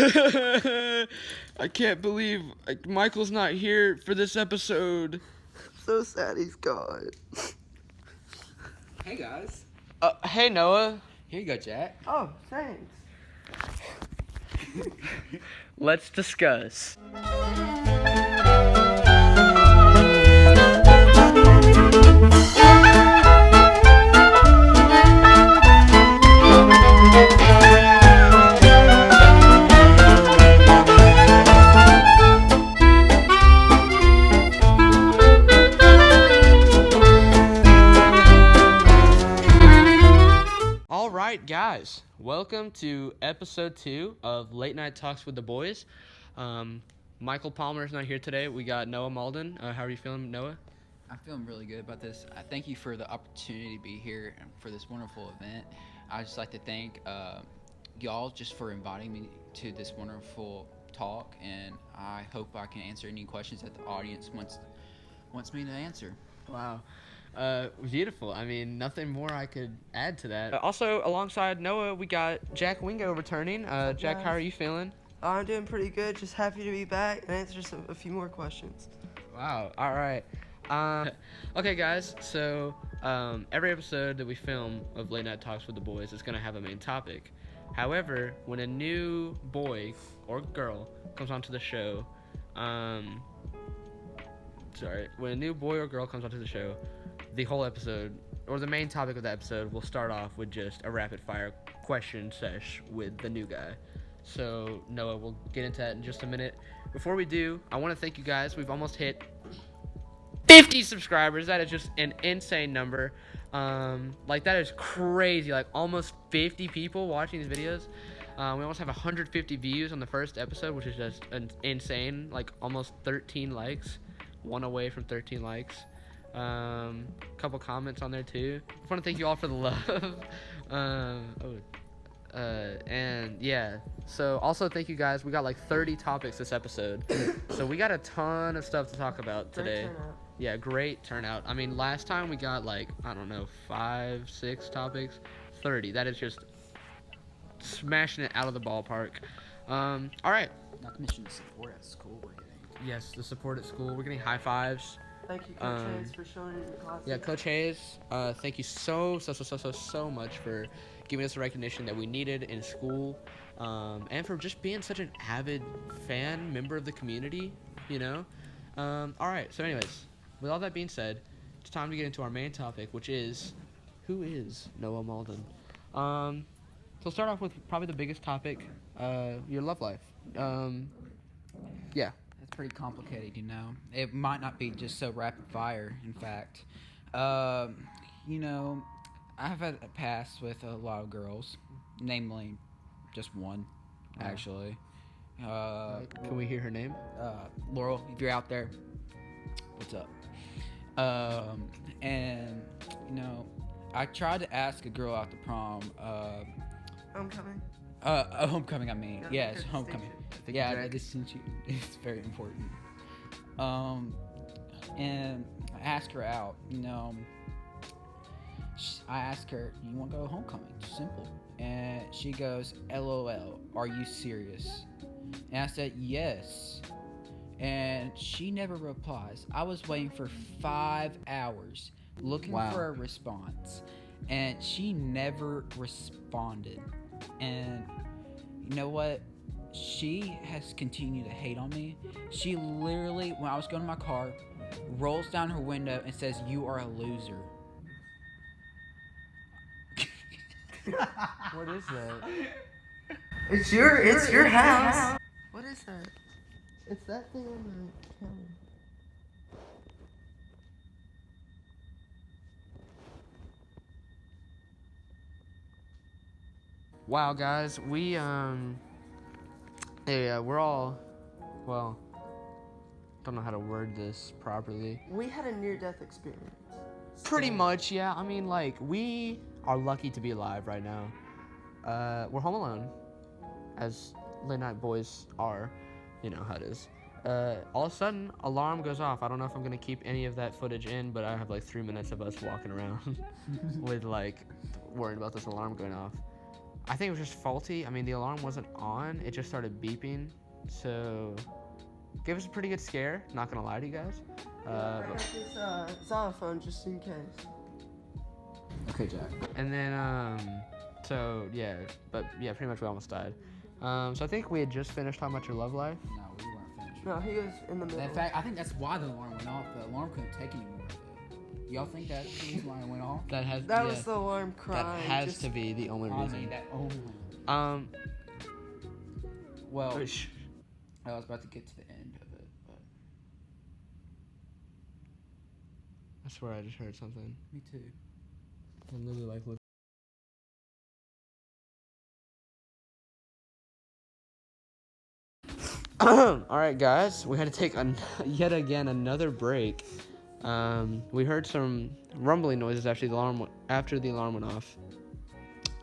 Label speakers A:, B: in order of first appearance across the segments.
A: I can't believe Michael's not here for this episode.
B: So sad he's gone.
C: Hey guys.
A: Hey Noah.
C: Here you go, Jack.
B: Oh, thanks.
A: Let's discuss. All right, guys. Welcome to episode 2 of Late Night Talks with the Boys. Michael Palmer's not here today. We got Noah Malden. How are you feeling, Noah?
C: I'm feeling really good about this. I thank you for the opportunity to be here and for this wonderful event. I'd just like to thank y'all just for inviting me to this wonderful talk, and I hope I can answer any questions that the audience wants me to answer.
A: Wow. Beautiful. I mean, nothing more I could add to that. Also, alongside Noah, we got Jack Wingo returning. Jack, how are you feeling?
B: I'm doing pretty good. Just happy to be back and answer a few more questions.
A: Wow. All right. Okay, guys. So, every episode that we film of Late Night Talks with the Boys is going to have a main topic. However, when a new boy or girl comes onto the show, when a new boy or girl comes onto the show, the whole episode, or the main topic of the episode, will start off with just a rapid-fire question sesh with the new guy. So, Noah, we'll get into that in just a minute. Before we do, I want to thank you guys. We've almost hit 50 subscribers. That is just an insane number. That is crazy. Almost 50 people watching these videos. We almost have 150 views on the first episode, which is just insane. Almost 13 likes. One away from 13 likes. Couple comments on there too. I want to thank you all for the love. And yeah, so also thank you guys. We got 30 topics this episode, so we got a ton of stuff to talk about today.
B: Great turnout.
A: Yeah, great turnout. I mean, last time we got 5, 6 topics. 30. That is just smashing it out of the ballpark. All right.
C: Not to mention the support at school we're getting.
A: Yes, the support at school. We're getting high fives.
B: Thank you, Coach Hayes, for showing it in class.
A: Yeah, Coach Hayes, thank you so much for giving us the recognition that we needed in school, and for just being such an avid member of the community, All right, so anyways, with all that being said, it's time to get into our main topic, which is, who is Noah Malden? So we'll start off with probably the biggest topic, your love life. Yeah.
C: It's pretty complicated, It might not be just so rapid fire, in fact. I've had a past with a lot of girls, namely just one, actually.
A: Can we hear her name?
C: Laurel, if you're out there, what's up? And, I tried to ask a girl out to prom.
B: Homecoming.
C: Homecoming, I mean.
B: Yeah,
C: Yes,
B: good
C: homecoming.
A: Thank you,
C: Yeah,
A: Jack.
C: the distinction is very important. And I asked her out, I asked her, you want to go to homecoming? Simple. And she goes, LOL, are you serious? And I said, yes. And she never replies. I was waiting for 5 hours looking
A: Wow.
C: for a response. And she never responded. And you know what? She has continued to hate on me. She literally, when I was going to my car, rolls down her window and says, "You are a loser."
A: What is that?
B: It's your house. What is that? It's that thing on the counter.
A: Wow, guys, we're all, don't know how to word this properly.
B: We had a near-death experience.
A: Pretty much, yeah. I mean, we are lucky to be alive right now. We're home alone, as late night boys are. You know how it is. All of a sudden, alarm goes off. I don't know if I'm gonna keep any of that footage in, but I have 3 minutes of us walking around with worrying about this alarm going off. I think it was just faulty. I mean, the alarm wasn't on. It just started beeping. So, gave us a pretty good scare. Not going to lie to you guys.
B: I got this xylophone just in case.
C: Okay, Jack.
A: And then, pretty much we almost died. So I think we had just finished talking about your love life.
C: No, we weren't finished.
B: No, he was in the middle.
C: In fact, I think that's why the alarm went off. The alarm couldn't take any more of it. Y'all think that's the reason why it went off?
B: That was the alarm crying.
A: That has to be the only reason.
C: Well,
A: Which,
C: I was about to get to the end of it, but
A: I swear I just heard something.
C: me too.
A: I'm literally like, look. All right, guys, we had to take yet again another break. We heard some rumbling noises after the alarm went off,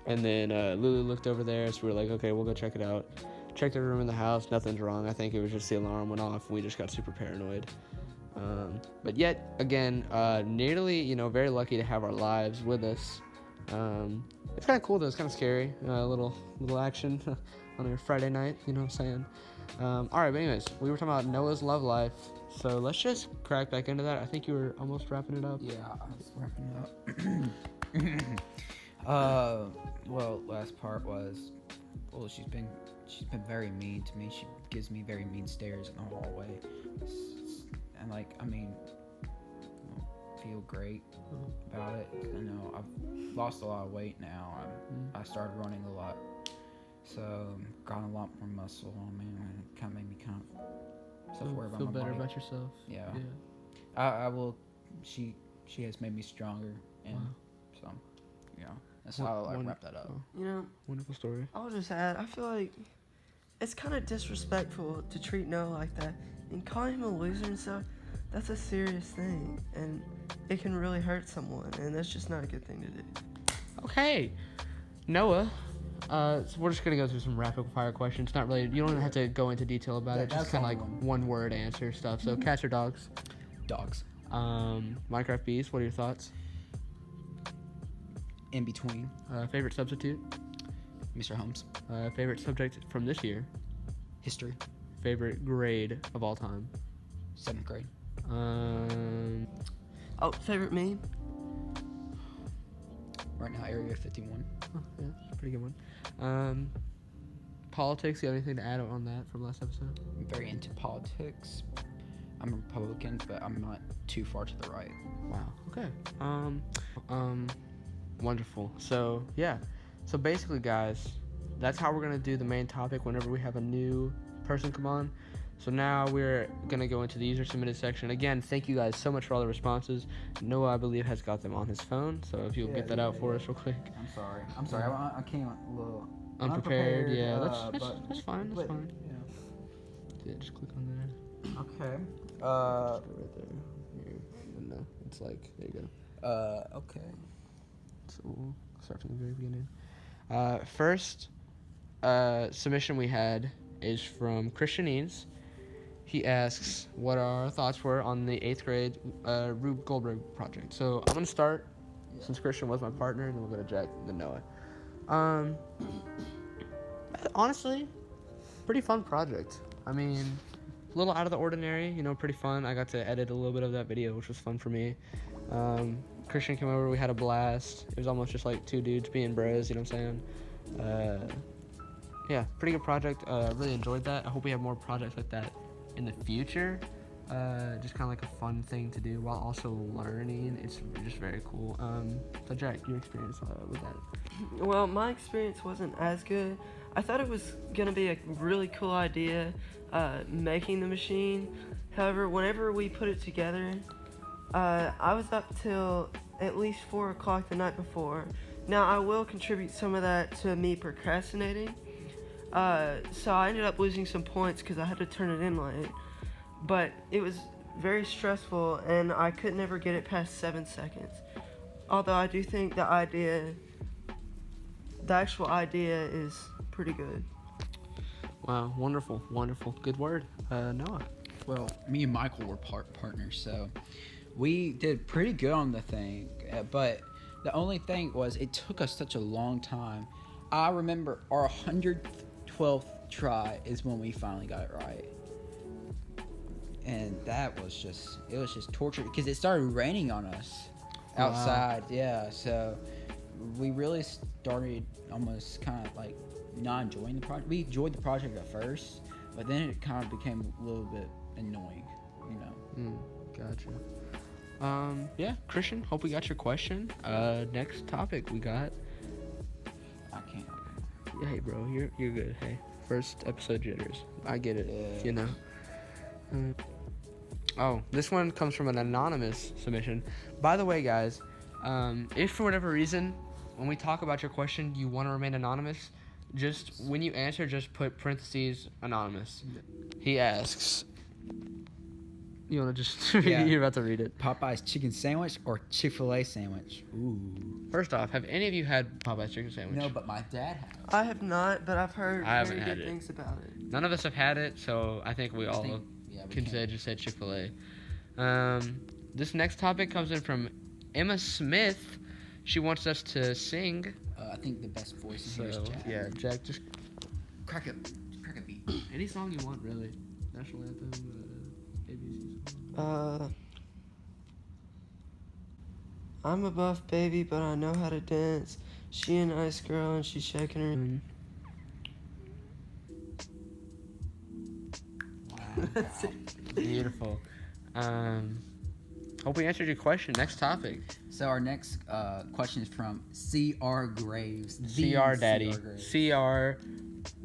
A: and then Lulu looked over there, so we were like, okay, we'll go check it out. Checked the room in the house, nothing's wrong. I think it was just the alarm went off. We just got super paranoid. But yet again, nearly, very lucky to have our lives with us. It's kind of cool though. It's kind of scary. A little action on a Friday night. You know what I'm saying? All right, but anyways, we were talking about Noah's love life. So let's just crack back into that. I think you were almost wrapping it up.
C: Yeah, I was wrapping it up. Well, last part was, well, she's been very mean to me. She gives me very mean stares in the hallway. And feel great about it. I've lost a lot of weight now. I started running a lot, so got a lot more muscle on me, and it kind of made me kind of self-aware about my body.
A: Feel better about yourself.
C: Yeah. I will. She has made me stronger, and so that's how I wrap that up.
A: Wonderful story.
B: I'll just add, I feel like it's kind of disrespectful to treat Noah like that and calling him a loser and stuff. That's a serious thing, and it can really hurt someone, and that's just not a good thing to do.
A: Okay, Noah. So we're just gonna go through some rapid fire questions. Not really. You don't even have to go into detail about it. Just kind of like one word answer stuff. So cats or dogs?
C: Dogs.
A: Minecraft bees. What are your thoughts?
C: In between.
A: Favorite substitute?
C: Mr. Holmes.
A: Favorite subject from this year?
C: History.
A: Favorite grade of all time?
C: 7th grade.
B: Favorite meme?
C: Right now, Area 51.
A: Oh, yeah, that's a pretty good one. Politics. You have anything to add on that from last episode?
C: I'm very into politics. I'm a Republican, but I'm not too far to the right.
A: Wow. Okay. Wonderful. So yeah. So basically, guys, that's how we're gonna do the main topic whenever we have a new person come on. So now we're gonna go into the user submitted section. Again, thank you guys so much for all the responses. Noah, I believe, has got them on his phone. So if you'll get that out for us real quick.
C: I'm sorry. I came a little
A: unprepared. Yeah, that's fine. That's fine.
C: Yeah.
A: Yeah, just click on there.
C: Okay.
A: Just go right there. Here. No, it's like there you go.
C: Okay.
A: So we'll start from the very beginning. First submission we had is from Christian Eanes. He asks what our thoughts were on the 8th grade Rube Goldberg project. So I'm gonna start since Christian was my partner, and then we'll go to Jack and then Noah. Honestly, pretty fun project. I mean, a little out of the ordinary, pretty fun. I got to edit a little bit of that video, which was fun for me. Christian came over, we had a blast. It was almost just like two dudes being bros, you know what I'm saying? Yeah, pretty good project. Really enjoyed that. I hope we have more projects like that in the future. Just kind of like a fun thing to do while also learning. It's just very cool. So Jack, your experience with that?
B: Well, my experience wasn't as good. I thought it was going to be a really cool idea, making the machine. However, whenever we put it together, I was up till at least 4 o'clock the night before. Now, I will contribute some of that to me procrastinating. So I ended up losing some points because I had to turn it in late. But it was very stressful, and I could never get it past 7 seconds. Although I do think the actual idea is pretty good.
A: Wow, wonderful. Good word. Noah?
C: Well, me and Michael were partners, so we did pretty good on the thing. But the only thing was it took us such a long time. I remember our 112th try is when we finally got it right. And that was just torture because it started raining on us outside. Wow. Yeah, so we really started almost kind of like not enjoying the project. We enjoyed the project at first, but then it kind of became a little bit annoying, you know.
A: Gotcha. Yeah, Christian, hope we got your question. Next topic we got.
C: I can't.
A: Hey, bro, you're good. Hey, first episode jitters. I get it.
C: Yeah.
A: You know. Oh, this one comes from an anonymous submission. By the way, guys, if for whatever reason, when we talk about your question, you want to remain anonymous, just when you answer, just put parentheses anonymous. He asks. You want to just you're about to read it.
C: Popeye's chicken sandwich or Chick-fil-A sandwich? Ooh.
A: First off, have any of you had Popeye's chicken sandwich?
C: No, but my dad has.
B: I have not, but I've heard very good
A: it.
B: things about it.
A: None of us have had it, so I think we all can say Chick-fil-A. This next topic comes in from Emma Smith. She wants us to sing.
C: I think the best voice in here is Jack.
A: Yeah, Jack, just
C: crack a beat.
A: Any song you want, really. National anthem, ABC
B: song. I'm a buff baby, but I know how to dance. She a nice girl, and she's shaking her.
C: Wow.
B: That's it.
A: Beautiful. Hope we answered your question. Next topic.
C: So our next question is from C.R. Graves.
A: C.R. Daddy. C.R.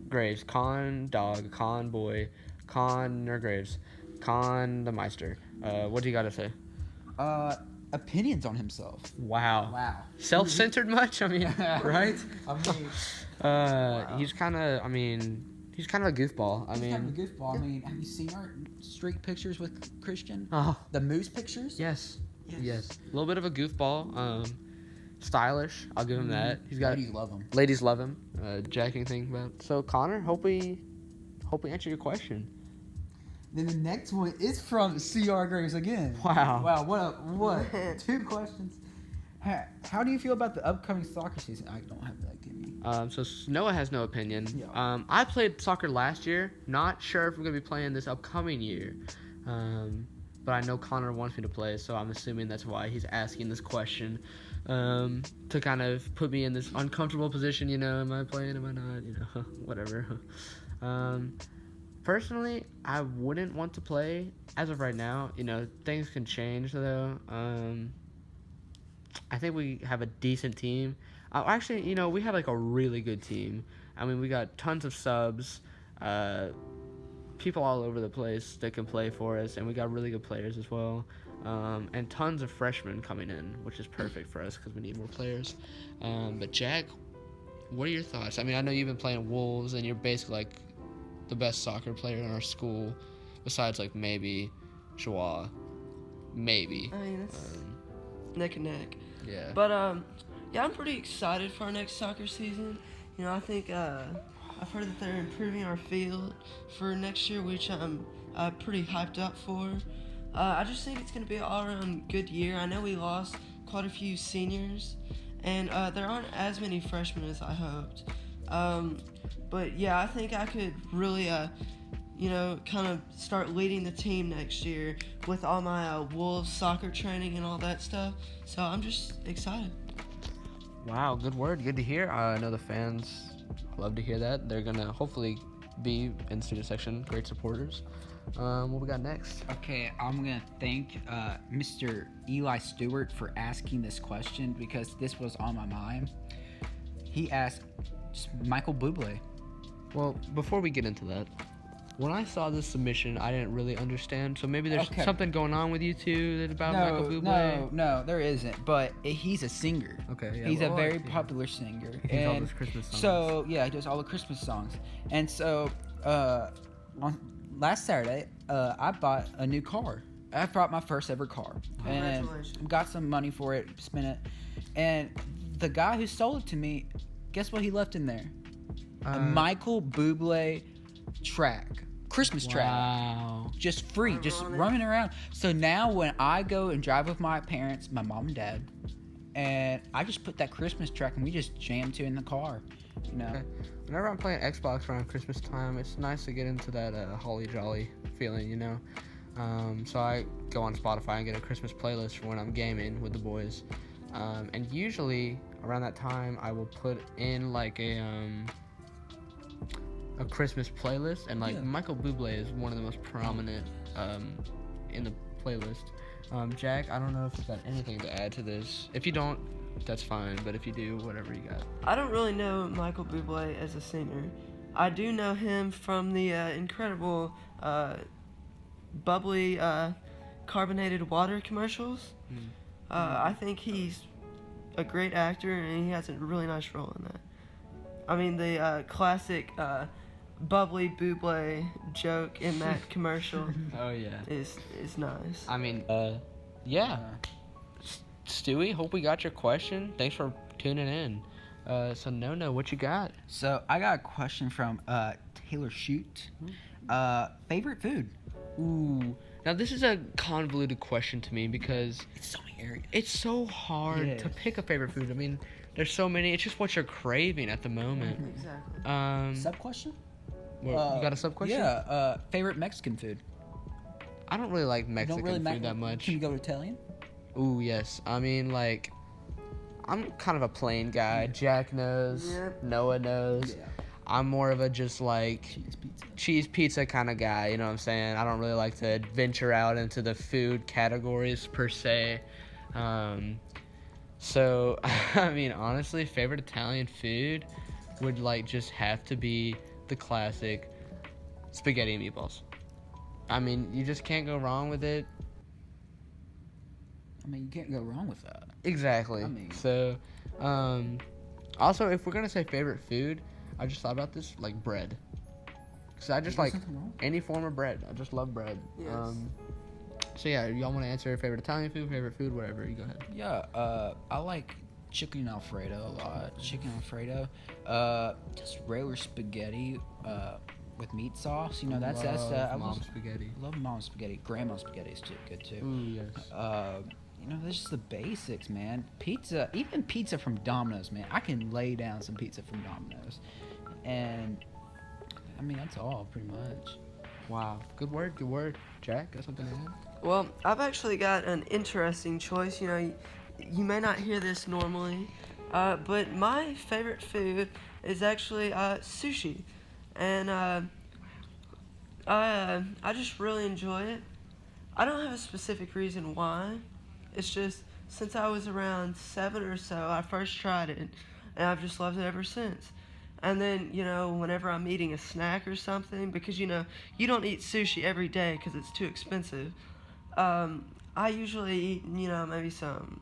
A: Graves. Con dog. Con boy. Connor Graves. Con the Meister. What do you got to say?
C: Opinions on himself.
A: Wow. Self-centered much? I mean, right?
C: Wow.
A: He's kind of, he's kind of a goofball.
C: He's kind of a goofball. Have you seen our streak pictures with Christian?
A: Oh.
C: The moose pictures?
A: Yes. A little bit of a goofball. Stylish. I'll give him that. He's got. Ladies love him. Jack, anything about? So Connor, hope we answer your question.
C: Then the next one is from C.R. Graves again.
A: Wow.
C: What? 2 questions. How do you feel about the upcoming soccer season? I don't have that. Give me.
A: So Noah has no opinion. Yeah. I played soccer last year. Not sure if we're gonna be playing this upcoming year. But I know Connor wants me to play, so I'm assuming that's why he's asking this question. To kind of put me in this uncomfortable position, you know, am I playing, am I not, you know, whatever. Personally, I wouldn't want to play as of right now. You know, things can change, though. I think we have a decent team. Actually, you know, we have, like, a really good team. We got tons of subs, people all over the place that can play for us, and we got really good players as well. And tons of freshmen coming in, which is perfect for us because we need more players. But Jack, what are your thoughts? I know you've been playing Wolves, and you're basically, like, the best soccer player in our school, besides like maybe Joie, maybe.
B: It's neck and neck.
A: Yeah.
B: But yeah, I'm pretty excited for our next soccer season. You know, I think I've heard that they're improving our field for next year, which I'm pretty hyped up for. I just think it's gonna be an all-around good year. I know we lost quite a few seniors, and there aren't as many freshmen as I hoped. But yeah, I think I could really, kind of start leading the team next year with all my Wolves soccer training and all that stuff. So I'm just excited.
A: Wow, good word. Good to hear. I know the fans love to hear that. They're going to hopefully be in the student section, great supporters. What we got next?
C: Okay, I'm going to thank Mr. Eli Stewart for asking this question because this was on my mind. He asked Michael Bublé.
A: Well, before we get into that, when I saw this submission, I didn't really understand. So maybe there's something going on with you two about Michael Bublé.
C: No, there isn't. But he's a singer.
A: Okay, yeah.
C: He's a very popular singer.
A: He does all those Christmas songs.
C: So yeah, he does all the Christmas songs. And so on last Saturday, I bought a new car. I bought my first ever car, and got some money for it, spent it. And the guy who sold it to me, guess what he left in there? A Michael Bublé track, Christmas track, just free, just running around. So now when I go and drive with my parents, my mom and dad, and I just put that Christmas track and we just jam to in the car, You know.
A: Whenever I'm playing Xbox around Christmas time, it's nice to get into that holly jolly feeling, you know. So I go on Spotify and get a Christmas playlist for when I'm gaming with the boys. And usually around that time, I will put in like a Christmas playlist, and like Michael Bublé is one of the most prominent in the playlist. Jack, I don't know if you've got anything to add to this. If you don't, that's fine, but if you do, whatever you got.
B: I don't really know Michael Bublé as a singer. I do know him from the incredible bubbly carbonated water commercials. I think he's a great actor, and he has a really nice role in that. I mean, the classic bubbly Bublé joke in that commercial
A: Oh yeah,
B: is nice.
A: I mean, yeah. Stewie, hope we got your question. Thanks for tuning in. So no, what you got?
C: So I got a question from Taylor Shoot. Favorite food?
A: Ooh, now this is a convoluted question to me because
C: It's so many areas.
A: it's so hard to pick a favorite food. I mean, there's so many. It's just what you're craving at the moment.
B: Exactly.
C: Sub question?
A: You got a sub question?
C: Yeah. Favorite Mexican food?
A: I don't really like
C: You
A: Mexican
C: don't really
A: food that much.
C: Can you go Italian?
A: Ooh, yes. I mean, like, I'm kind of a plain guy. Jack knows.
B: Yep.
A: Noah knows.
C: Yeah.
A: I'm more of a just like
C: Cheese pizza.
A: cheese pizza kind of guy. You know what I'm saying? I don't really like to venture out into the food categories per se. So, I mean, honestly, favorite Italian food would like just have to be the classic spaghetti and meatballs. I mean, you just can't go wrong with it.
C: I mean, you can't go wrong with that.
A: Exactly.
C: I mean-
A: So, also, if we're gonna say favorite food, I just thought about this, like bread. Cause I just like
C: There's nothing wrong.
A: any form of bread. I just love bread.
B: Yes.
A: So yeah, y'all want to answer favorite Italian food, favorite food, whatever. You go ahead.
C: Yeah, I like chicken Alfredo a lot. Chicken Alfredo. Just regular spaghetti with meat sauce. You know, that's I
A: mom's
C: was-
A: spaghetti.
C: love mom's spaghetti. Grandma's spaghetti is too good too.
A: Ooh yes.
C: You know, there's just the basics, man. Pizza, even pizza from Domino's, man. I can lay down some pizza from Domino's, and I mean that's all pretty much.
A: Wow. Good word. Good word. Jack, got something to add?
B: Well, I've actually got an interesting choice. You know, you may not hear this normally, but my favorite food is actually sushi, and I just really enjoy it. I don't have a specific reason why. It's just since I was around 7 or so, I first tried it, and I've just loved it ever since. And then, you know, whenever I'm eating a snack or something, because, you know, you don't eat sushi every day because it's too expensive. I usually eat, you know, maybe some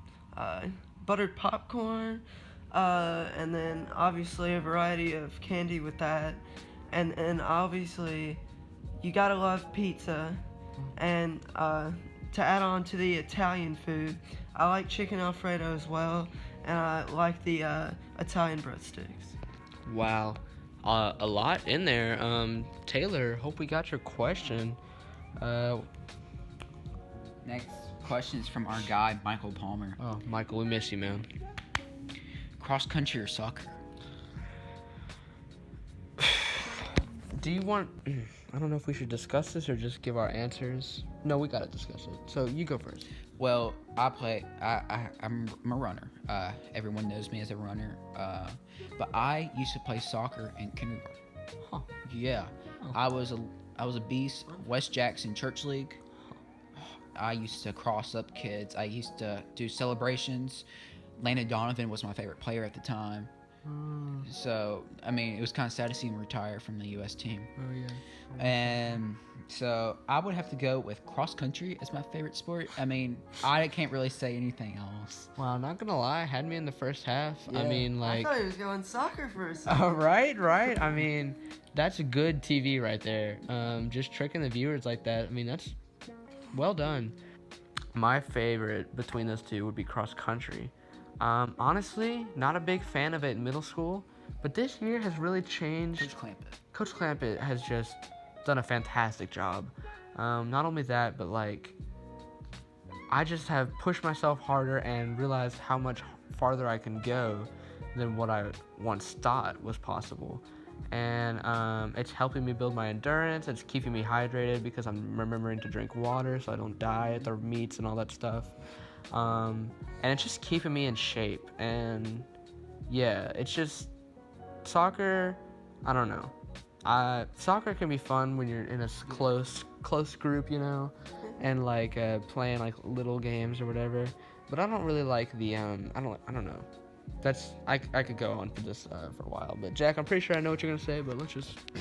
B: buttered popcorn, and then obviously a variety of candy with that. And obviously, you gotta love pizza. And to add on to the Italian food, I like chicken Alfredo as well, and I like the Italian breadsticks.
A: Wow. A lot in there. Taylor, hope we got your question.
C: Next question is from our guy Michael Palmer.
A: Oh, Michael, we miss you, man.
C: Cross country or soccer?
A: Do you want? I don't know if we should discuss this or just give our answers. No, we gotta discuss it. So you go first.
C: Well, I'm a runner. Everyone knows me as a runner. But I used to play soccer in kindergarten.
A: Huh.
C: Yeah,
A: Oh.
C: I was a beast. West Jackson Church League. I used to cross up kids. I used to do celebrations. Landon Donovan was my favorite player at the time. So I mean, it was kind of sad to see him retire from the U.S. team.
A: Oh yeah.
C: And so I would have to go with cross country as my favorite sport. I mean, I can't really say anything else.
A: Wow, not gonna lie, had me in the first half. I
C: Yeah.
A: mean,
B: I
A: like.
B: thought he was going soccer for a second.
A: Right. I mean, that's good TV right there. Just tricking the viewers like that. I mean, that's well done. My favorite between those two would be cross country. Honestly, not a big fan of it in middle school, but this year has really changed.
C: Coach Clampett.
A: Coach Clampett has just done a fantastic job. Not only that, but like, I just have pushed myself harder and realized how much farther I can go. than what I once thought was possible. And it's helping me build my endurance. It's keeping me hydrated because I'm remembering to drink water so I don't die at the meets and all that stuff. And it's just keeping me in shape. And yeah, it's just soccer. I don't know. Soccer can be fun when you're in a close group, you know, and like playing like little games or whatever. But I don't really like the I don't know. I could go on for this for a while. But Jack, I'm pretty sure I know what you're gonna say, but let's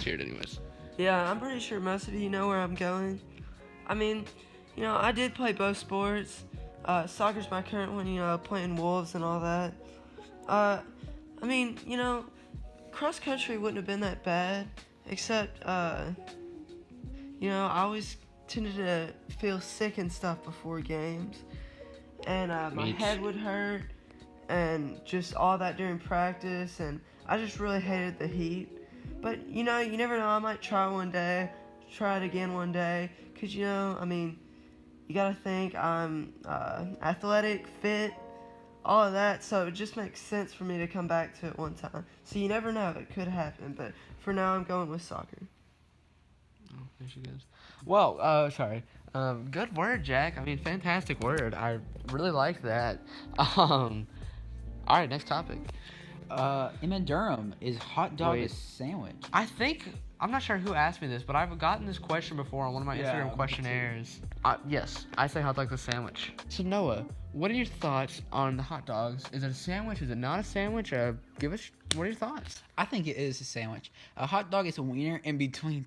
A: hear it anyways.
B: Yeah, I'm pretty sure most of you know where I'm going. I mean, you know, I did play both sports. Soccer's my current one, you know, playing Wolves and all that. I mean, you know, cross country wouldn't have been that bad, except, you know, I always tended to feel sick and stuff before games. And my head would hurt, and just all that during practice, and I just really hated the heat. But, you know, you never know, I might try it again one day, because, you know, I mean, you gotta think I'm athletic, fit, all of that, so it just makes sense for me to come back to it one time. So you never know, it could happen, but for now I'm going with soccer.
A: Oh, there she goes. Well, sorry. Good word, Jack. I mean, fantastic word. I really liked that. All right, next topic.
C: Emma Durham, is hot dog a sandwich?
A: I'm not sure who asked me this, but I've gotten this question before on one of my Instagram questionnaires. Yes, I say hot dog's a sandwich. So Noah, what are your thoughts on the hot dogs? Is it a sandwich? Is it not a sandwich? What are your thoughts?
C: I think it is a sandwich. A hot dog is a wiener in between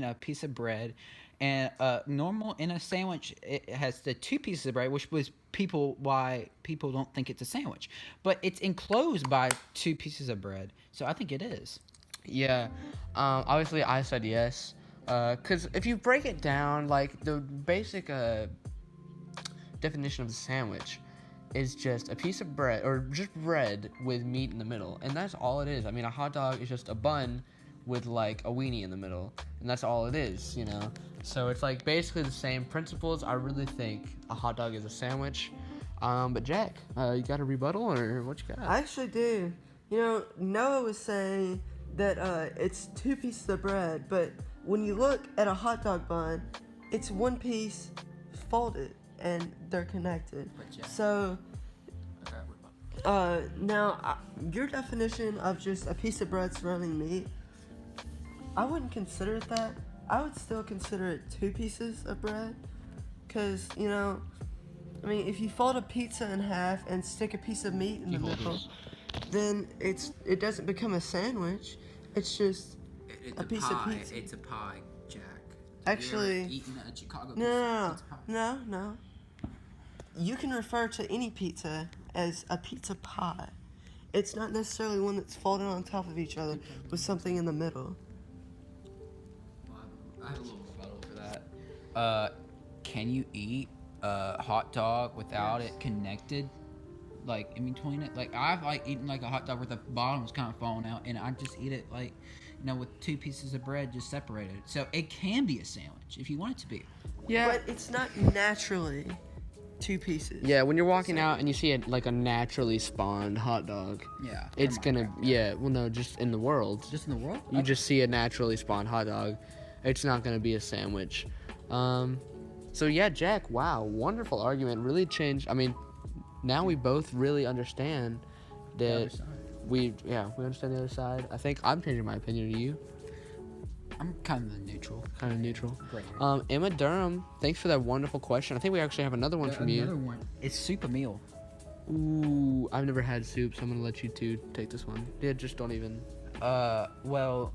C: a piece of bread, and normal in a sandwich it has the two pieces of bread, which was why people don't think it's a sandwich, but it's enclosed by two pieces of bread. So I think it is.
A: Yeah, obviously I said yes, because if you break it down, like the basic definition of a sandwich is just a piece of bread, or just bread with meat in the middle, and that's all it is. I mean, a hot dog is just a bun with like a weenie in the middle, and that's all it is, you know? So it's like basically the same principles. I really think a hot dog is a sandwich. But Jack, you got a rebuttal, or what you got?
B: I actually do. You know, Noah was saying that it's two pieces of bread, but when you look at a hot dog bun, it's one piece folded and they're connected. So now your definition of just a piece of bread surrounding meat, I wouldn't consider it that. I would still consider it two pieces of bread, because, you know, I mean, if you fold a pizza in half and stick a piece of meat in the middle, then it doesn't become a sandwich. It's just
C: It's
B: a piece of pizza.
C: It's a pie, Jack.
B: Actually,
C: Have you ever eaten a Chicago
B: no,
C: pizza pie?
B: no. You can refer to any pizza as a pizza pie. It's not necessarily one that's folded on top of each other with something in the middle.
C: I have a little rebuttal for that. Can you eat a hot dog without it connected, like in between it? Like I've eaten like a hot dog where the bottom's kind of falling out, and I just eat it like, you know, with two pieces of bread just separated. So it can be a sandwich if you want it to be.
A: Yeah.
B: But it's not naturally two pieces.
A: Yeah, when you're walking out and you see a naturally spawned hot dog,
C: Yeah.
A: it's gonna, well, no, just in the world.
C: Just in the world?
A: You just see a naturally spawned hot dog. It's not gonna be a sandwich. So yeah, Jack, wow, wonderful argument. Really changed. I mean, now we both really understand that we understand the other side. I think I'm changing my opinion to you.
C: I'm kind of neutral. Great.
A: Emma Durham, thanks for that wonderful question. I think we actually have another one from you.
C: Another one. Is soup a meal?
A: Ooh, I've never had soup, so I'm gonna let you two take this one. Yeah, just don't even.
C: Well,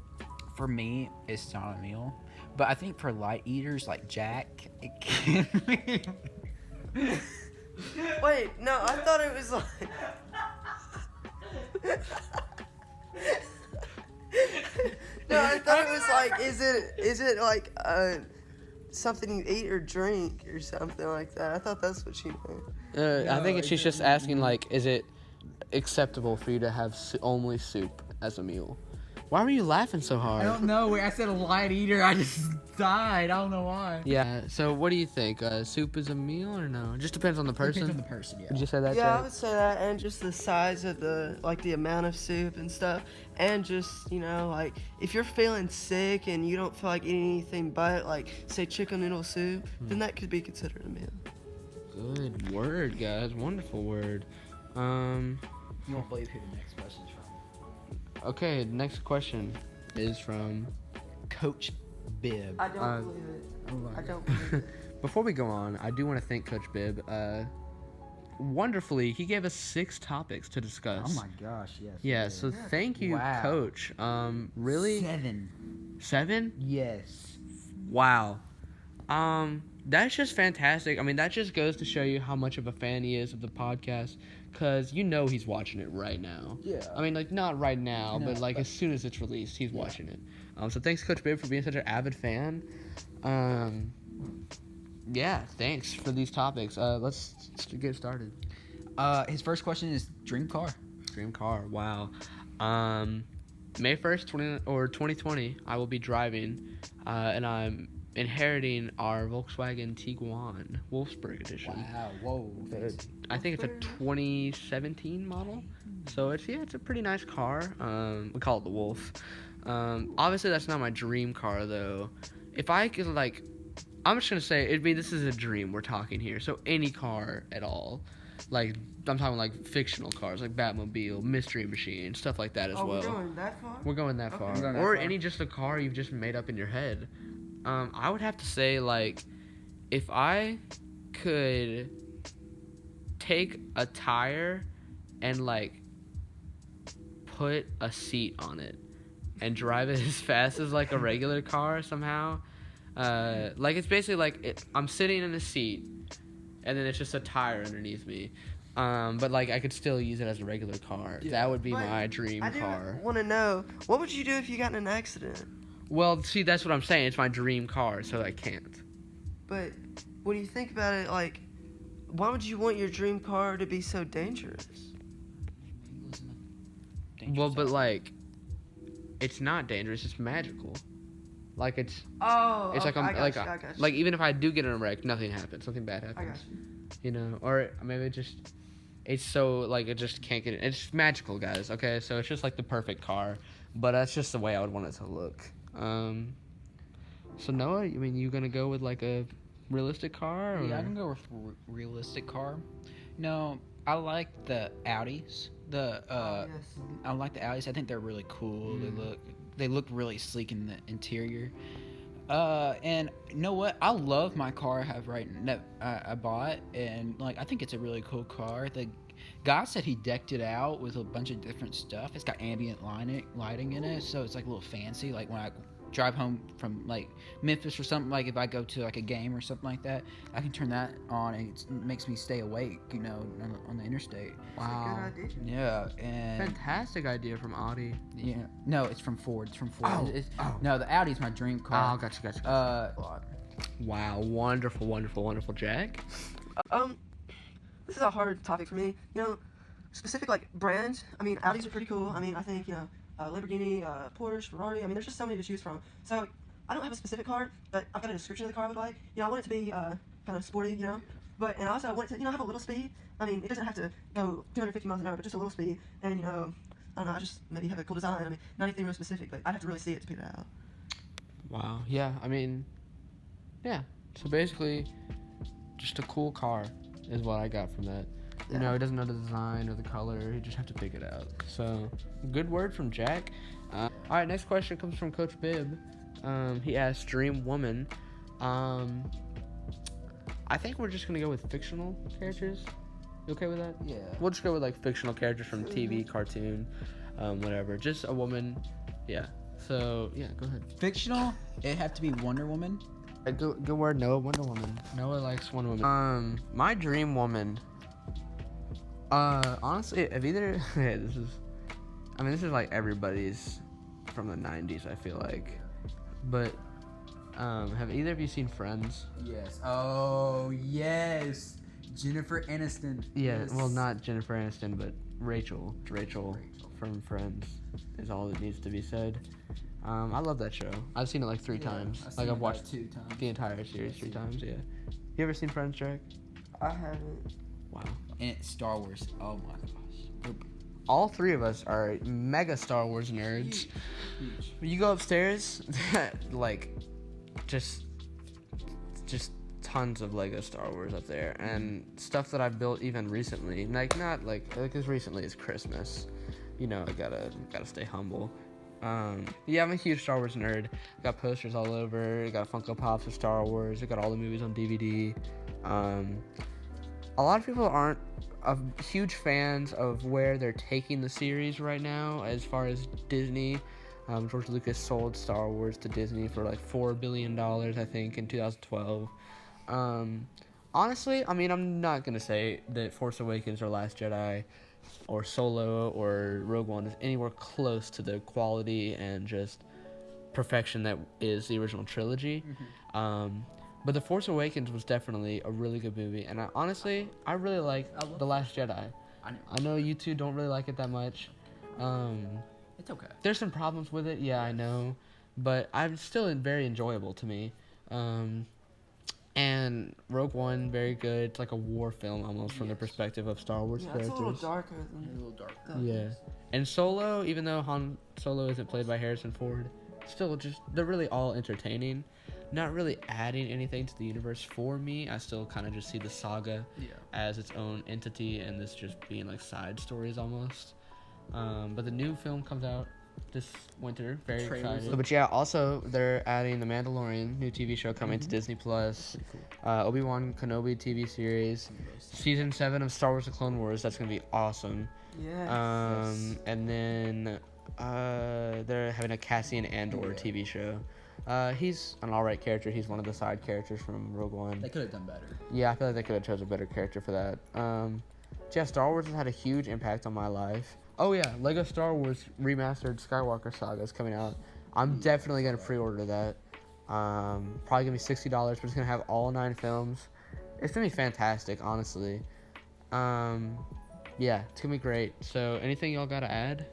C: for me, it's not a meal. But I think for light eaters like Jack, it can be.
B: Wait, no, I thought it was like... No, I thought it was like, is it like something you eat or drink or something like that? I thought that's what she meant.
A: I think she's just asking, like, is it acceptable for you to have only soup as a meal? Why were you laughing so hard?
D: I don't know. I said a light eater. I just died. I don't know why.
A: Yeah. So what do you think? Soup is a meal or no? It just depends on the person.
D: Depends on the person, yeah.
A: Would you say that?
B: Yeah, I
A: Jack?
B: would say that, and just the size of the amount of soup and stuff, and just like if you're feeling sick and you don't feel like eating anything but say chicken noodle soup, then that could be considered a meal.
A: Good word, guys. Wonderful word.
D: You won't believe who the next question's from.
A: Okay, next question is from
D: Coach Bibb.
B: I don't believe it. I don't believe it.
A: Before we go on, I do want to thank Coach Bibb. Wonderfully, he gave us 6 topics to discuss.
D: Oh my gosh, yes.
A: Yeah, so thank you,
D: Wow.
A: Coach. Really?
D: 7.
A: 7?
D: Yes.
A: Wow. That's just fantastic. I mean, that just goes to show you how much of a fan he is of the podcast, because he's watching it right now.
D: Yeah.
A: I mean, not right now,
D: No,
A: but as soon as it's released, he's watching it. So thanks, Coach Bibb, for being such an avid fan. Yeah, thanks for these topics. Let's get started.
D: His first question is dream car.
A: Dream car. Wow. May 1st, 2020, I will be driving, and I'm inheriting our Volkswagen Tiguan Wolfsburg edition.
D: Wow. Whoa.
A: I think it's a 2017 model. So it's a pretty nice car. We call it the Wolf. Obviously that's not my dream car though. If I could I'm just gonna say this is a dream we're talking here. So any car at all. I'm talking fictional cars like Batmobile, Mystery Machine, stuff like that as well.
B: We're going that far?
A: We're going that
B: Okay.
A: far.
B: We're
D: going that
A: Or
D: far.
A: any just a car you've just made up in your head. I would have to say if I could take a tire and put a seat on it and drive it as fast as a regular car somehow. It's basically I'm sitting in a seat and then it's just a tire underneath me. But I could still use it as a regular car.
D: Yeah.
A: That would be
B: But
A: my dream
B: I do
A: car.
B: want to know, what would you do if you got in an accident?
A: Well, see, that's what I'm saying. It's my dream car, so I can't.
B: But when you think about it, why would you want your dream car to be so dangerous?
A: Well, but it's not dangerous. It's magical. It's
B: Oh,
A: it's
B: okay,
A: I'm
B: I got you.
A: even if I do get in a wreck, nothing happens. Nothing bad
B: I
A: happens.
B: got you.
A: Or maybe it's so it just can't get. It's magical, guys. Okay, so it's just the perfect car, but that's just the way I would want it to look. So Noah, you gonna go with a realistic car? Or?
D: Yeah, I can go with realistic car. No, I like the Audis.
B: Yes.
D: I like the Audis. I think they're really cool. They look really sleek in the interior. And you know what? I love my car I have I bought, and I think it's a really cool car. The guy said he decked it out with a bunch of different stuff. It's got ambient lighting in it, so it's a little fancy. When I drive home from Memphis or something, if I go to a game or something like that, I can turn that on and it makes me stay awake, on the interstate.
A: Wow.
B: That's a good idea.
D: Yeah, and
A: Fantastic idea from Audi.
D: yeah, no, it's from Ford. It's from Ford.
A: Oh.
D: No, the Audi's my dream car.
A: Oh, gotcha. Wow, wonderful, Jack.
B: This is a hard topic for me. Specific brands. Audis are pretty cool. I think Lamborghini, Porsche, Ferrari. There's just so many to choose from. So I don't have a specific car, but I've got a description of the car I would like. I want it to be kind of sporty, but and also I want it to have a little speed. It doesn't have to go 250 miles an hour, but just a little speed. And I don't know, I just maybe have a cool design. Not anything real specific, but I'd have to really see it to figure it out.
A: Wow. Yeah. Yeah. So basically, just a cool car is what I got from that.
B: Yeah.
A: He doesn't know the design or the color. He just have to pick it out. So, good word from Jack. All right, next question comes from Coach Bibb. He asked, "Dream woman." I think we're just gonna go with fictional characters. You okay with that?
D: Yeah.
A: We'll just go with fictional characters from TV, cartoon, whatever. Just a woman. Yeah. So yeah, go ahead.
D: Fictional, it'd have to be Wonder Woman.
A: Good word, Noah. Wonder Woman. Noah likes Wonder Woman. My dream woman. Honestly, if either this is everybody's from the 90s, I feel like. But have either of you seen Friends?
D: Yes. Oh yes. Jennifer Aniston.
A: Yeah,
D: Yes.
A: well, not Jennifer Aniston, but Rachel. from Friends is all that needs to be said. I love that show. I've seen it like 3 times. Like I've watched
C: 2 times.
A: the entire series 3 times. Yeah. You ever seen Friends, Jack?
B: I haven't.
A: Wow.
C: And it's Star Wars. Oh my gosh.
A: All 3 of us are mega Star Wars nerds.
C: Huge.
A: When you go upstairs, like, just tons of Lego Star Wars up there, and stuff that I built even recently. Like not like as recently as Christmas. You know, I gotta stay humble. Yeah, I'm a huge Star Wars nerd. Got posters all over. Got Funko Pops of Star Wars. I got all the movies on DVD. A lot of people aren't huge fans of where they're taking the series right now as far as Disney. George Lucas sold Star Wars to Disney for like $4 billion, I think, in 2012. Honestly, I mean, I'm not going to say that Force Awakens or Last Jedi or Solo or Rogue One is anywhere close to the quality and just perfection that is the original trilogy. But The Force Awakens was definitely a really good movie, and honestly, I really like The Last Jedi. I know you two don't really like it that much.
C: It's okay.
A: There's some problems with it, yeah, I know, but I'm still very enjoyable to me. And Rogue One, very good. It's like a war film almost from the perspective of Star Wars
B: Yeah, it's
A: characters.
B: a little darker than
C: A little dark.
A: Yeah. And Solo, even though Han Solo isn't played by Harrison Ford, still they're really all entertaining. Not really adding anything to the universe for me. I still kind of just see the saga as its own entity and this just being like side stories almost. But the new film comes out this winter. Very excited. But yeah, also they're adding The Mandalorian, new TV show coming to Disney Plus. Obi-Wan Kenobi TV series. Season 7 of Star Wars: The Clone Wars. That's gonna be awesome.
B: yes.
A: And then they're having a Cassian Andor TV show. He's an alright character. He's one of the side characters from Rogue One.
C: They could have done better.
A: Yeah, I feel like they could have chose a better character for that. Yeah, Star Wars has had a huge impact on my life. Oh yeah, Lego Star Wars Remastered Skywalker Saga is coming out. I'm definitely gonna pre-order that. Probably gonna be $60, but it's gonna have all 9 films. It's gonna be fantastic, honestly. Yeah, it's gonna be great. So, anything y'all gotta add?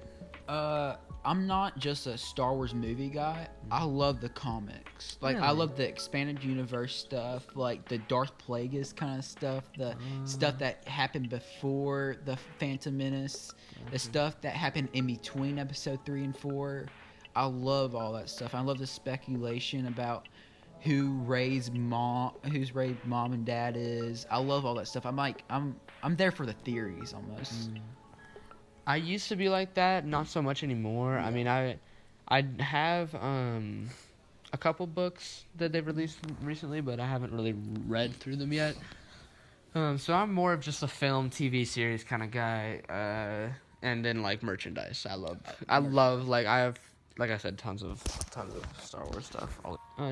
C: I'm not just a Star Wars movie guy. I love the comics. Like, I
A: Really?
C: love the expanded universe stuff, like the Darth Plagueis kind of stuff, the stuff that happened before the Phantom Menace, the stuff that happened in between episode 3 and 4. I love all that stuff. I love the speculation about who Rey's mom and dad is. I love all that stuff. I'm there for the theories almost.
A: I used to be like that, not so much anymore.
C: Yeah.
A: I mean, I have a couple books that they've released recently, but I haven't really read through them yet. So I'm more of just a film, TV series kind of guy, and then like merchandise. I love like I have, like I said, tons of Star Wars stuff.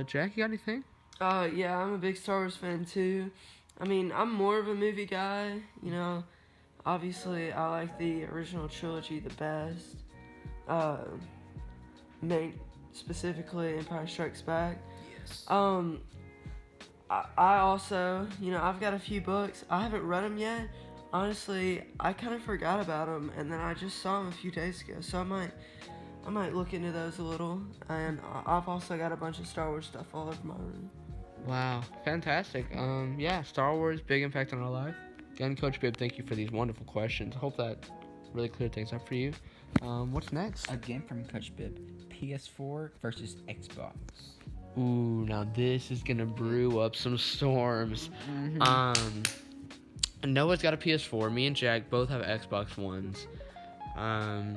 A: Jack, you got anything?
B: Yeah, I'm a big Star Wars fan too. I mean, I'm more of a movie guy, you know. Obviously, I like the original trilogy the best. Specifically Empire Strikes Back.
C: Yes.
B: I also, you know, I've got a few books. I haven't read them yet. Honestly, I kind of forgot about them, and then I just saw them a few days ago. So I might look into those a little. And I've also got a bunch of Star Wars stuff all over my room.
A: Wow, fantastic. Yeah, Star Wars, big impact on our life. Again, Coach Bibb, thank you for these wonderful questions. I hope that really cleared things up for you. What's next?
C: Again from Coach Bibb, PS4 versus Xbox.
A: Ooh, now this is gonna brew up some storms. Noah's got a PS4. Me and Jack both have Xbox Ones. I'll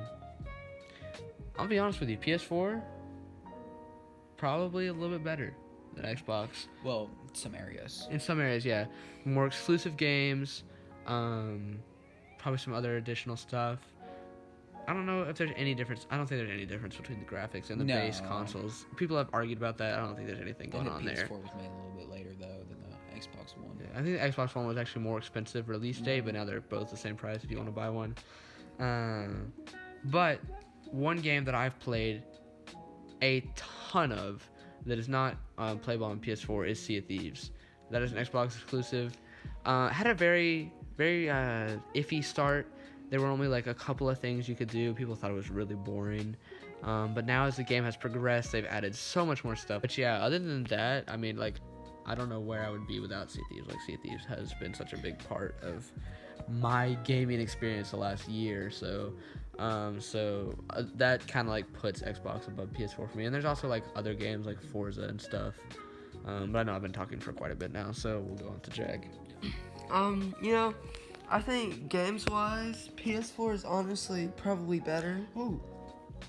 A: be honest with you, PS4 probably a little bit better than Xbox.
C: Well, some areas.
A: In some areas, yeah. More exclusive games, probably some other additional stuff. I don't know if there's any difference. I don't think there's any difference between the graphics and the base consoles. People have argued about that. I don't think there's anything going on
C: the
A: there.
C: PS4 was made a little bit later, though, than the Xbox One.
A: Yeah, I think the Xbox One was actually more expensive release date, but now they're both the same price if you want to buy one. But one game that I've played a ton of that is not playable on PS4 is Sea of Thieves. That is an Xbox exclusive. Had a very, very iffy start. there were only like a couple of things you could do. People thought it was really boring. But now as the game has progressed, they've added so much more stuff. But yeah, other than that, I mean, like, I don't know where I would be without Sea of Thieves. Like, Sea of Thieves has been such a big part of my gaming experience the last year. So that kind of like puts Xbox above PS4 for me. And there's also like other games like Forza and stuff. But I know I've been talking for quite a bit now, so we'll go on to Jack.
B: You know, I think games-wise, PS4 is honestly probably better.
A: Oh,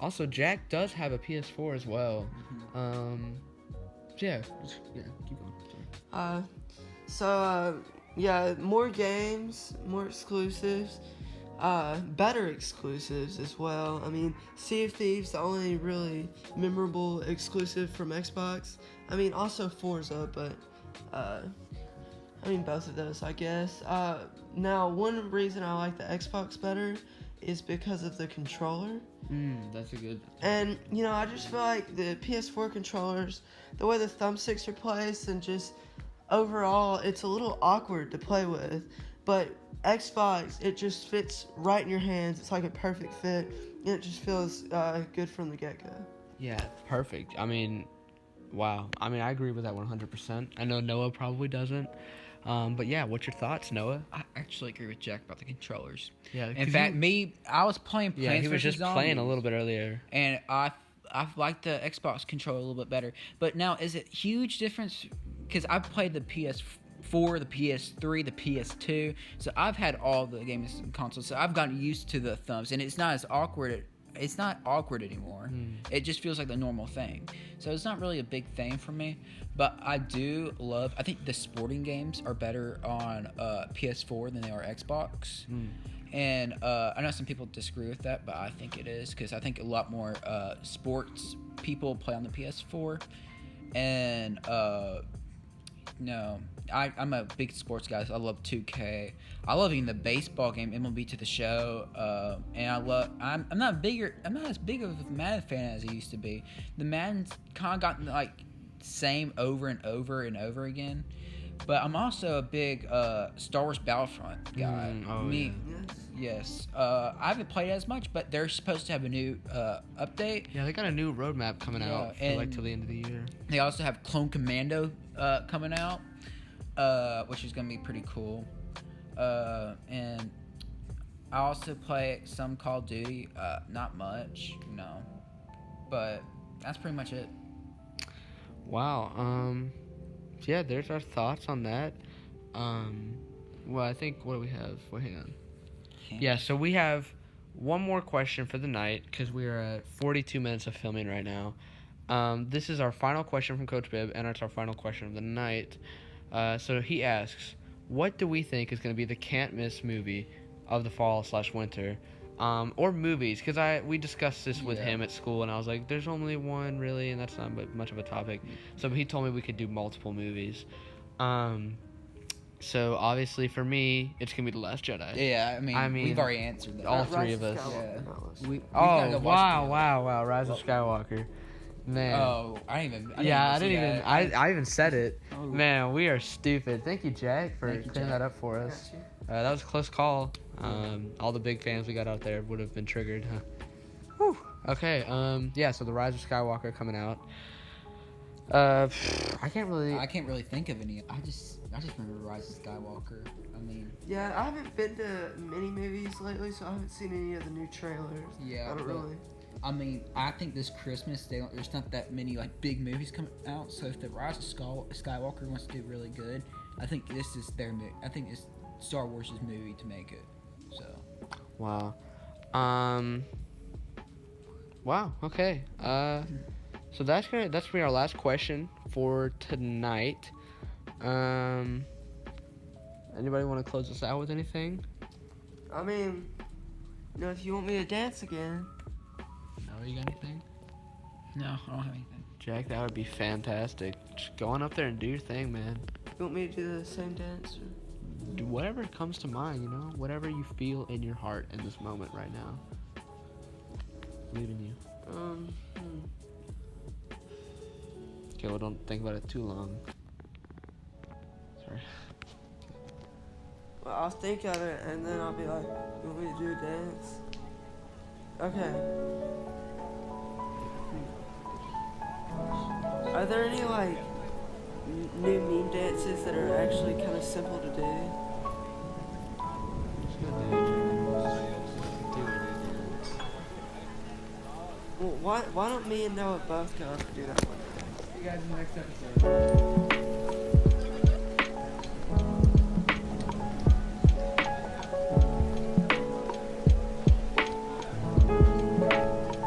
A: also Jack does have a PS4 as well. Yeah, keep going.
B: Yeah, more games, more exclusives, better exclusives as well. I mean, Sea of Thieves, the only really memorable exclusive from Xbox. I mean, also Forza, but, I mean, both of those, I guess. Now, one reason I like the Xbox better is because of the controller.
A: That's a good...
B: And, you know, I just feel like the PS4 controllers, the way the thumbsticks are placed and just overall, it's a little awkward to play with. But Xbox, it just fits right in your hands. It's like a perfect fit, and it just feels good from the get-go.
A: Yeah, perfect. I mean, wow. I mean, I agree with that 100%. I know Noah probably doesn't. But yeah, what's your thoughts, Noah?
D: I actually agree with Jack about the controllers.
A: Yeah.
D: In fact, I was playing Plants
A: he was
D: vs.
A: just playing a
D: Zombies,
A: little bit earlier.
D: and I like the Xbox controller a little bit better. But now, is it huge difference? Because I've played the PS4, the PS3, the PS2, so I've had all the gaming consoles. So I've gotten used to the thumbs, and it's not as awkward. It's not awkward anymore. It just feels like the normal thing. So it's not really a big thing for me. But I think the sporting games are better on PS4 than they are Xbox. And I know some people disagree with that, but I think it is, because I think a lot more sports people play on the PS4. And no, I'm a big sports guy. So I love 2K. I love even the baseball game, MLB To The Show. And I'm not as big of a Madden fan as I used to be. The Madden's kind of gotten like same over and over and over again. But I'm also a big Star Wars Battlefront guy. Yes. I haven't played as much, but they're supposed to have a new update.
A: Yeah, they got a new roadmap coming out for like till the end of the year.
D: They also have Clone Commando coming out, which is gonna be pretty cool. And I also play some Call of Duty. Not much, but that's pretty much it.
A: Wow. Yeah, there's our thoughts on that. Well, I think, what do we have? Well, hang on. Yeah, so we have one more question for the night, because we are at 42 minutes of filming right now. This is our final question from Coach Bibb, and it's our final question of the night. So he asks, what do we think is going to be the can't-miss movie of the fall/winter? Or movies, because we discussed this with him at school, and I was like, there's only one, really, and that's not much of a topic. So he told me we could do multiple movies. So obviously for me, it's gonna be The Last Jedi.
D: Yeah, I mean we've already answered that.
A: All three of us.
D: Yeah.
A: Wow! Rise of Skywalker, man.
D: Oh, I didn't even.
A: I even said it.
D: Oh.
A: Man, we are stupid. Thank you, Jack, for
D: Thank you,
A: clearing
D: Jack.
A: that up for us. That was a close call. All the big fans we got out there would have been triggered, huh? Whew. Okay. Yeah. So the Rise of Skywalker coming out. I can't really
D: think of any. I just remember Rise of Skywalker. I mean,
B: Yeah, I haven't been to many movies lately, so I haven't seen any of the new trailers.
D: Yeah,
B: I don't
D: but-
B: really.
D: I mean, I think this Christmas there's not that many like big movies coming out. So if the Rise of Skywalker wants to do really good, I think this is their movie. I think it's Star Wars' movie to make it. So.
A: Wow. Wow. Okay. So that's gonna be our last question for tonight. Anybody want to close us out with anything?
B: I mean, if you want me to dance again.
A: No, you got anything?
D: No, I don't have anything.
A: Jack, that would be fantastic. Just go on up there and do your thing, man.
B: You want me to do the same dance? Or?
A: Do whatever comes to mind, whatever you feel in your heart in this moment right now. Believe in you. Okay, well, don't think about it too long. Sorry.
B: Well, I'll think of it and then I'll be like, will we do a dance? Okay. Are there any like new meme dances that are actually kind of simple to do? Well, why don't me and Noah both go up and do that one?
A: See you guys in the next episode.